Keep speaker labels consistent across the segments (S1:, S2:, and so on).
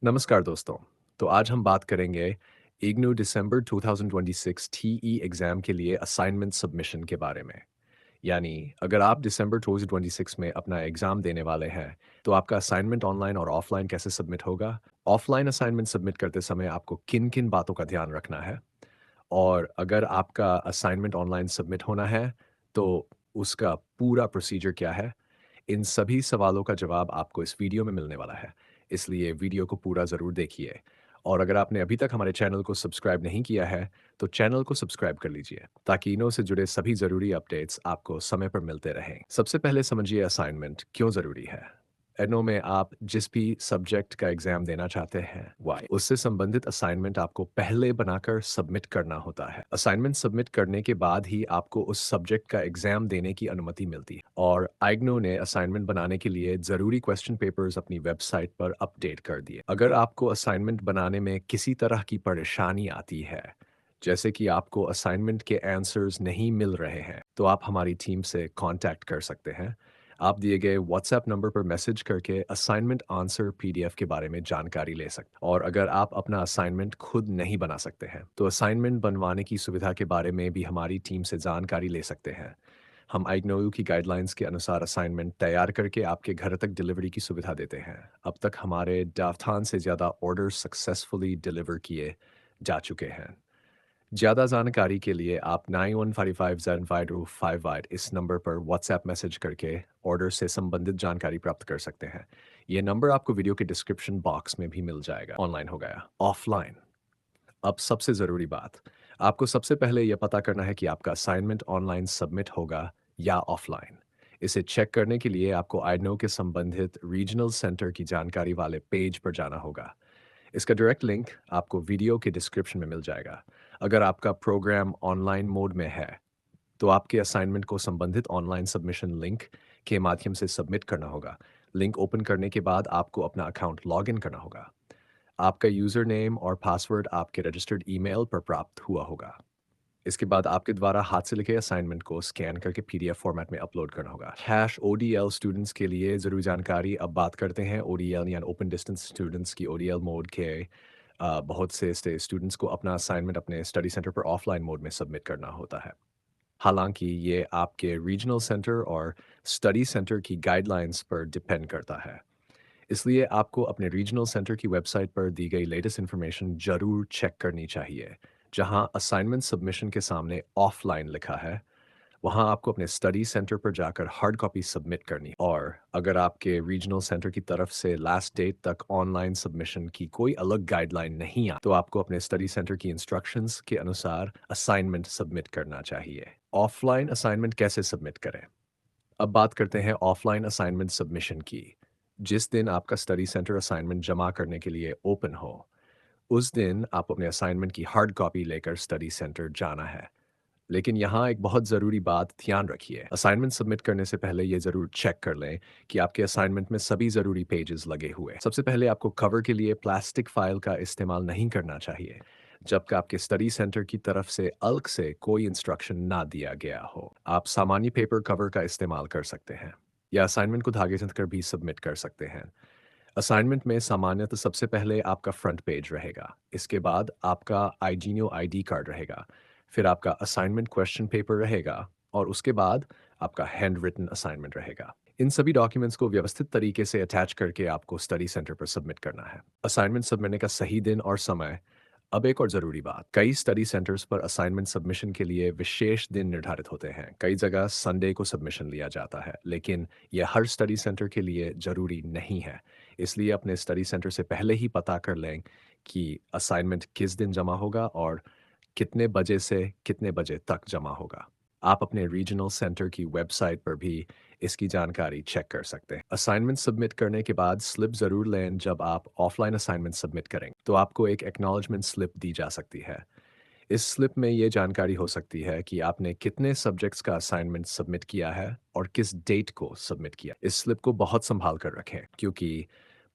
S1: नमस्कार दोस्तों। तो आज हम बात करेंगे इग्नू दिसंबर 2026 टीई एग्ज़ाम के लिए असाइनमेंट सबमिशन के बारे में। यानी अगर आप दिसंबर 2026 में अपना एग्ज़ाम देने वाले हैं, तो आपका असाइनमेंट ऑनलाइन और ऑफ़लाइन कैसे सबमिट होगा? ऑफ़लाइन असाइनमेंट सबमिट करते समय आपको किन-किन बातों का ध्यान रखना है? और अगर आपका असाइनमेंट ऑनलाइन सबमिट होना है, तो उसका पूरा प्रोसीजर क्या है? इन सभी सवालों का जवाब आपको इस वीडियो में मिलने वाला है, इसलिए वीडियो को पूरा ज़रूर देखिए। और अगर आपने अभी तक हमारे चैनल को सब्सक्राइब नहीं किया है, तो चैनल को सब्सक्राइब कर लीजिए, ताकि इनों से जुड़े सभी ज़रूरी अपडेट्स आपको समय पर मिलते रहें। सबसे पहले समझिए असाइनमेंट क्यों ज़रूरी है। एनो में आप जिस भी सब्जेक्ट का एग्ज़ाम देना चाहते हैं, वाई उससे संबंधित असाइनमेंट आपको पहले बनाकर सबमिट करना होता है। असाइनमेंट सबमिट करने के बाद ही आपको उस सब्जेक्ट का एग्ज़ाम देने की अनुमति मिलती है और आइग्नो ने असाइनमेंट बनाने के लिए ज़रूरी क्वेश्चन पेपर्स अपनी वेबसाइट पर अपडेट कर दिए। अगर आपको असाइनमेंट बनाने में किसी तरह की परेशानी आती है, जैसे कि आपको असाइनमेंट के आंसर्स नहीं मिल रहे हैं, तो आप हमारी टीम से कॉन्टैक्ट कर सकते हैं। आप दिए गए व्हाट्सएप नंबर पर मैसेज करके असाइनमेंट आंसर पीडीएफ के बारे में जानकारी ले सकते हैं। और अगर आप अपना असाइनमेंट खुद नहीं बना सकते हैं, तो असाइनमेंट बनवाने की सुविधा के बारे में भी हमारी टीम से जानकारी ले सकते हैं। हम आइग्नोयू की गाइडलाइंस के अनुसार असाइनमेंट तैयार करके आपके घर तक डिलीवरी की सुविधा देते हैं। अब तक हमारे डाफ्थान से ज़्यादा ऑर्डर सक्सेसफुली डिलीवर किए जा चुके हैं। ज़्यादा जानकारी के लिए आप 91557525 इस नंबर पर व्हाट्सएप मैसेज करके ऑर्डर से संबंधित जानकारी प्राप्त कर सकते हैं। ये नंबर आपको वीडियो के डिस्क्रिप्शन बॉक्स में भी मिल जाएगा। ऑनलाइन हो गया। ऑफलाइन। अब सबसे ज़रूरी बात, आपको सबसे पहले यह पता करना है कि आपका असाइनमेंट ऑनलाइन सबमिट होगा या ऑफलाइन। इसे चेक करने के लिए आपको आइडनो के संबंधित रीजनल सेंटर की जानकारी वाले पेज पर जाना होगा। इसका डायरेक्ट लिंक आपको वीडियो के डिस्क्रिप्शन में मिल जाएगा। अगर आपका प्रोग्राम ऑनलाइन मोड में है, तो आपके असाइनमेंट को संबंधित ऑनलाइन सबमिशन लिंक के माध्यम से सबमिट करना होगा। लिंक ओपन करने के बाद आपको अपना अकाउंट लॉगिन करना होगा। आपका यूज़र नेम और पासवर्ड आपके रजिस्टर्ड ईमेल पर प्राप्त हुआ होगा। इसके बाद आपके द्वारा हाथ से लिखे असाइनमेंट को स्कैन करके पीडीएफ फॉर्मेट में अपलोड करना होगा। हैश ओडीएल स्टूडेंट्स के लिए ज़रूरी जानकारी अब बात करते हैं ओडीएल यानी ओपन डिस्टेंस स्टूडेंट्स की ओडीएल मोड के बहुत से स्टूडेंट्स को अपना असाइनमेंट अपने स्टडी सेंटर पर ऑफलाइन मोड में सबमिट करना होता है। हालांकि ये आपके रीजनल सेंटर और स्टडी सेंटर की गाइडलाइंस पर डिपेंड करता है। इसलिए आपको अपने रीजनल सेंटर की वेबसाइट पर दी गई लेटेस्ट इन्फॉर्मेशन ज़रूर चेक करनी चाहिए। जहां असाइनमेंट सबमिशन के सामने ऑफलाइन लिखा है, वहां आपको अपने स्टडी सेंटर पर जाकर हार्ड कॉपी सबमिट करनी। और अगर आपके रीजनल सेंटर की तरफ से लास्ट डेट तक ऑनलाइन सबमिशन की कोई अलग गाइडलाइन नहीं आ, तो आपको अपने स्टडी सेंटर की इंस्ट्रक्शंस के अनुसार असाइनमेंट सबमिट करना चाहिए। ऑफलाइन असाइनमेंट कैसे सबमिट करें? अब बात करते हैं ऑफलाइन असाइनमेंट सबमिशन की। जिस दिन आपका स्टडी सेंटर असाइनमेंट जमा करने के लिए ओपन हो, उस दिन आप अपने असाइनमेंट की हार्ड कॉपी लेकर स्टडी सेंटर जाना है। लेकिन यहाँ एक बहुत ज़रूरी बात ध्यान रखिए। असाइनमेंट सबमिट करने से पहले ये ज़रूर चेक कर लें कि आपके असाइनमेंट में सभी ज़रूरी पेजेस लगे हुए। सबसे पहले आपको कवर के लिए प्लास्टिक फाइल का इस्तेमाल नहीं करना चाहिए, जब तक आपके स्टडी सेंटर की तरफ से अलग से कोई इंस्ट्रक्शन ना दिया गया हो। आप सामान्य पेपर कवर का इस्तेमाल कर सकते हैं या असाइनमेंट को धागे से कर भी सबमिट कर सकते हैं। असाइनमेंट में सामान्यतः सबसे पहले आपका फ्रंट पेज रहेगा। इसके बाद आपका आईजीनियो आईडी कार्ड रहेगा। फिर आपका असाइनमेंट क्वेश्चन पेपर रहेगा और उसके बाद आपका हैंड रिटन असाइनमेंट रहेगा। इन सभी डॉक्यूमेंट्स को व्यवस्थित तरीके से अटैच करके आपको स्टडी सेंटर पर सबमिट करना है। असाइनमेंट सबमिटने का सही दिन और समय। अब एक और ज़रूरी बात, कई स्टडी सेंटर्स पर असाइनमेंट सबमिशन के लिए विशेष दिन निर्धारित होते हैं। कई जगह संडे को सबमिशन लिया जाता है, लेकिन यह हर स्टडी सेंटर के लिए ज़रूरी नहीं है। इसलिए अपने स्टडी सेंटर से पहले ही पता कर लें कि असाइनमेंट किस दिन जमा होगा और कितने बजे से कितने बजे तक जमा होगा। आप अपने रीजनल सेंटर की वेबसाइट पर भी इसकी जानकारी चेक कर सकते हैं। असाइनमेंट सबमिट करने के बाद स्लिप ज़रूर लें। जब आप ऑफलाइन असाइनमेंट सबमिट करें, तो आपको एक एक्नॉलेजमेंट स्लिप दी जा सकती है। इस स्लिप में ये जानकारी हो सकती है कि आपने कितने सब्जेक्ट्स का असाइनमेंट सबमिट किया है और किस डेट को सबमिट किया। इस स्लिप को बहुत संभाल कर रखें, क्योंकि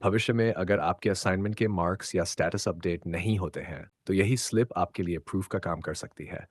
S1: भविष्य में अगर आपके असाइनमेंट के मार्क्स या स्टेटस अपडेट नहीं होते हैं, तो यही स्लिप आपके लिए प्रूफ का काम कर सकती है।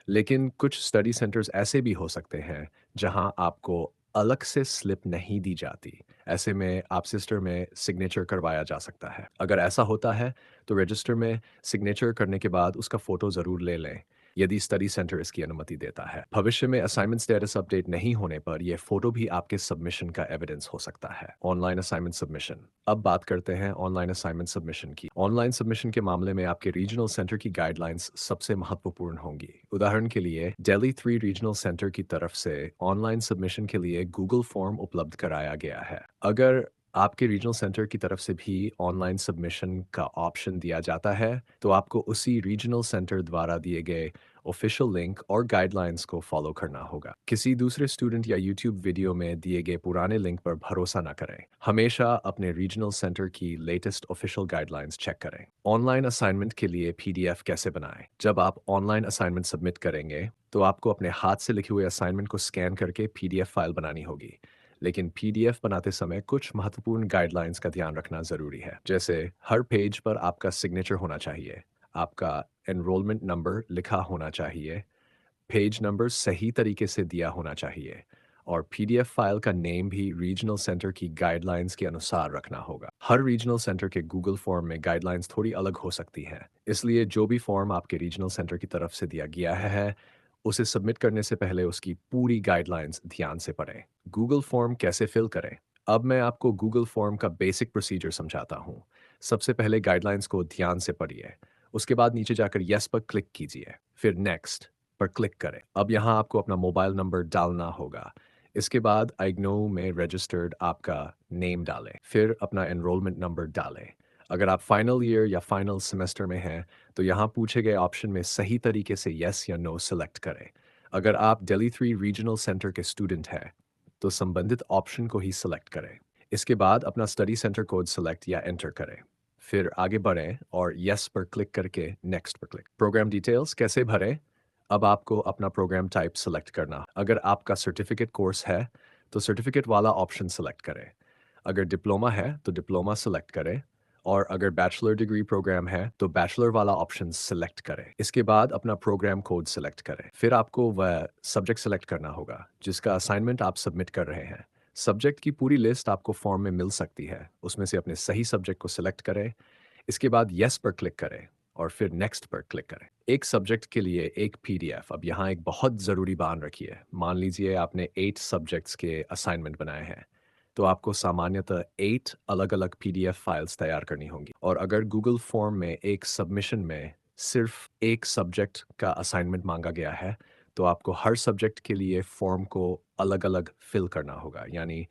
S1: लेकिन कुछ स्टडी सेंटर्स ऐसे भी हो सकते हैं जहां आपको अलग से स्लिप नहीं दी जाती। ऐसे में आप रजिस्टर में सिग्नेचर करवाया जा सकता है। अगर ऐसा होता है, तो रजिस्टर में सिग्नेचर करने के बाद उसका फ़ोटो ज़रूर ले लें, यदि स्टडी सेंटर इसकी अनुमति देता है। भविष्य में असाइनमेंट स्टेटस अपडेट नहीं होने पर यह फ़ोटो भी आपके सबमिशन का एविडेंस हो सकता है। Online assignment submission. अब बात करते हैं ऑनलाइन असाइनमेंट सबमिशन की। ऑनलाइन सबमिशन के मामले में आपके रीजनल सेंटर की गाइडलाइंस सबसे महत्वपूर्ण होंगी। उदाहरण के लिए, दिल्ली 3 रीजनल सेंटर की तरफ से ऑनलाइन सबमिशन के लिए गूगल फॉर्म उपलब्ध कराया गया है। अगर आपके रीजनल सेंटर की तरफ से भी ऑनलाइन सबमिशन का ऑप्शन दिया जाता है, तो आपको उसी रीजनल सेंटर द्वारा दिए गए ऑफिशियल लिंक और गाइडलाइंस को फॉलो करना होगा। किसी दूसरे स्टूडेंट या यूट्यूब वीडियो में दिए गए पुराने लिंक पर भरोसा ना करें। हमेशा अपने रीजनल सेंटर की लेटेस्ट ऑफिशियल गाइडलाइंस चेक करें। ऑनलाइन असाइनमेंट के लिए पीडीएफ कैसे बनाएं? जब आप ऑनलाइन असाइनमेंट सबमिट करेंगे, तो आपको अपने हाथ से लिखे हुए असाइनमेंट को स्कैन करके पीडीएफ फाइल बनानी होगी। लेकिन पीडीएफ बनाते समय कुछ महत्वपूर्ण गाइडलाइंस का ध्यान रखना ज़रूरी है। जैसे हर पेज पर आपका सिग्नेचर होना चाहिए, आपका एनरोलमेंट नंबर लिखा होना चाहिए, पेज नंबर सही तरीके से दिया होना चाहिए और पीडीएफ फाइल का नेम भी रीजनल सेंटर की गाइडलाइंस के अनुसार रखना होगा। हर रीजनल सेंटर के गूगल फॉर्म में गाइडलाइंस थोड़ी अलग हो सकती हैं, इसलिए जो भी फॉर्म आपके रीजनल सेंटर की तरफ से दिया गया है, उसे सबमिट करने से पहले उसकी पूरी गाइडलाइंस ध्यान से पढ़ें। गूगल फॉर्म कैसे फिल करें? अब मैं आपको गूगल फॉर्म का बेसिक प्रोसीजर समझाता हूँ। सबसे पहले गाइडलाइंस को ध्यान से पढ़िए। उसके बाद नीचे जाकर यस पर क्लिक कीजिए, फिर नेक्स्ट पर क्लिक करें। अब यहाँ आपको अपना मोबाइल नंबर डालना होगा। इसके बाद आइग्नो में रजिस्टर्ड आपका नेम डालें, फिर अपना एनरोलमेंट नंबर डालें। अगर आप फाइनल ईयर या फाइनल सेमेस्टर में हैं, तो यहाँ पूछे गए ऑप्शन में सही तरीके से यस या नो सेलेक्ट करें। अगर आप दिल्ली 3 रीजनल सेंटर के स्टूडेंट हैं, तो संबंधित ऑप्शन को ही सेलेक्ट करें। इसके बाद अपना स्टडी सेंटर कोड सेलेक्ट या एंटर करें। फिर आगे बढ़ें और यस पर क्लिक करके नेक्स्ट पर क्लिक। प्रोग्राम डिटेल्स कैसे भरें? अब आपको अपना प्रोग्राम टाइप सेलेक्ट करना। अगर आपका सर्टिफिकेट कोर्स है, तो सर्टिफिकेट वाला ऑप्शन सेलेक्ट करें। अगर डिप्लोमा है, तो डिप्लोमा सेलेक्ट करें और अगर बैचलर डिग्री प्रोग्राम है, तो बैचलर वाला ऑप्शन सेलेक्ट करें। इसके बाद अपना प्रोग्राम कोड सेलेक्ट करें। फिर आपको वह सब्जेक्ट सेलेक्ट करना होगा, जिसका असाइनमेंट आप सबमिट कर रहे हैं। सब्जेक्ट की पूरी लिस्ट आपको फॉर्म में मिल सकती है। उसमें से अपने सही सब्जेक्ट को सेलेक्ट करें। इसके बाद यस पर क्लिक करें और फिर नेक्स्ट पर क्लिक करें। एक सब्जेक्ट के लिए एक पीडीएफ। अब यहाँ एक बहुत ज़रूरी बात रखिए। मान लीजिए आपने 8 सब्जेक्ट्स के असाइनमेंट बनाए हैं, तो आपको सामान्यतः 8 अलग-अलग पीडीएफ फाइल्स तैयार करनी होंगी। और अगर गूगल फॉर्म में एक सबमिशन में सिर्फ एक सब्जेक्ट का असाइनमेंट मांगा गया है, तो आपको हर सब्जेक्ट के लिए फॉर्म को अलग-अलग फिल करना होगा। यानी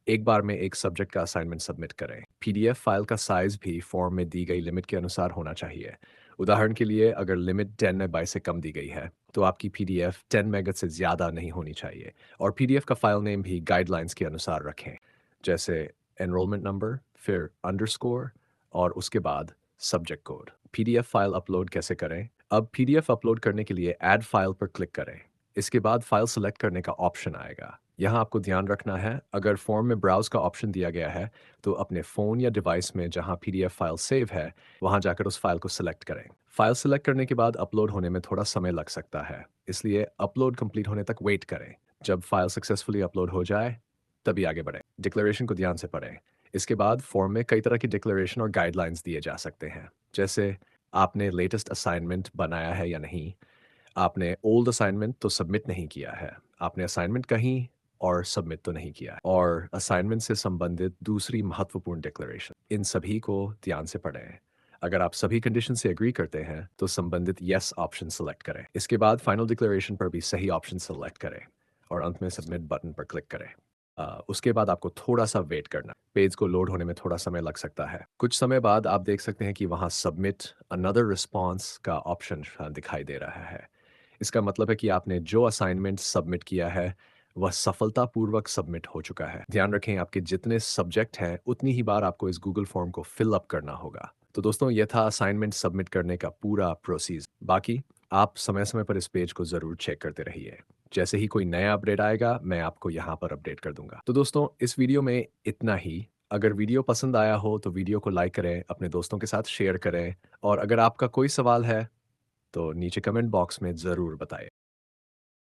S1: एक बार में एक सब्जेक्ट का असाइनमेंट सबमिट करें। पीडीएफ फाइल का साइज भी फॉर्म में दी गई लिमिट के अनुसार होना चाहिए। उदाहरण के लिए, अगर लिमिट 10 मेगाबाइट से कम दी गई है, तो आपकी पीडीएफ 10 मेगा से ज़्यादा नहीं होनी चाहिए। और पीडीएफ का फाइल नेम भी गाइडलाइंस के अनुसार रखें, जैसे एनरोलमेंट नंबर, फिर अंडरस्कोर और उसके बाद subject code. PDF file upload कैसे करें? अब पीडीएफ अपलोड करने के लिए ऐड फाइल पर क्लिक करें। इसके बाद फाइल सेलेक्ट करने का ऑप्शन आएगा। यहाँ आपको ध्यान रखना है, अगर फॉर्म में ब्राउज का ऑप्शन दिया गया है, तो अपने फ़ोन या डिवाइस में जहाँ पीडीएफ फाइल सेव है, वहाँ जाकर उस फाइल को सेलेक्ट करें। फाइल सेलेक्ट करने के बाद अपलोड होने में थोड़ा समय लग सकता है, इसलिए अपलोड कंप्लीट होने तक वेट करें। जब फाइल सक्सेसफुली अपलोड हो जाए, तभी आगे बढ़ें। डिक्लेरेशन को ध्यान से पढ़ें। इसके बाद फॉर्म में कई तरह की डिक्लेरेशन और गाइडलाइंस दिए जा सकते हैं, जैसे आपने लेटेस्ट असाइनमेंट बनाया है या नहीं, आपने ओल्ड असाइनमेंट तो सबमिट नहीं किया है, आपने असाइनमेंट कहीं और सबमिट तो नहीं किया है, और असाइनमेंट से संबंधित दूसरी महत्वपूर्ण डिक्लेरेशन। इन सभी को ध्यान से पढ़ें। अगर आप सभी कंडीशन से एग्री करते हैं, तो संबंधित यस ऑप्शन सेलेक्ट करें। इसके बाद फाइनल डिक्लेरेशन पर भी सही ऑप्शन सेलेक्ट करें और अंत में सबमिट बटन पर क्लिक करें। उसके बाद आपको थोड़ा सा वेट करना। पेज को लोड होने में थोड़ा समय लग सकता है। कुछ समय बाद आप देख सकते हैं कि वहाँ सबमिट अनदर रिस्पॉन्स का ऑप्शन दिखाई दे रहा है। इसका मतलब है कि आपने जो असाइनमेंट सबमिट किया है, वह सफलतापूर्वक सबमिट हो चुका है। ध्यान रखें, आपके जितने सब्जेक्ट हैं, उतनी ही बार आपको इस गूगल फॉर्म को फिल अप करना होगा। तो दोस्तों, ये था असाइनमेंट सबमिट करने का पूरा प्रोसीजर। बाकी आप समय-समय पर इस पेज को ज़रूर चेक करते रहिए। जैसे ही कोई नया अपडेट आएगा, मैं आपको यहाँ पर अपडेट कर दूँगा। तो दोस्तों, इस वीडियो में इतना ही। अगर वीडियो पसंद आया हो, तो वीडियो को लाइक करें, अपने दोस्तों के साथ शेयर करें और अगर आपका कोई सवाल है, तो नीचे कमेंट बॉक्स में ज़रूर बताइए।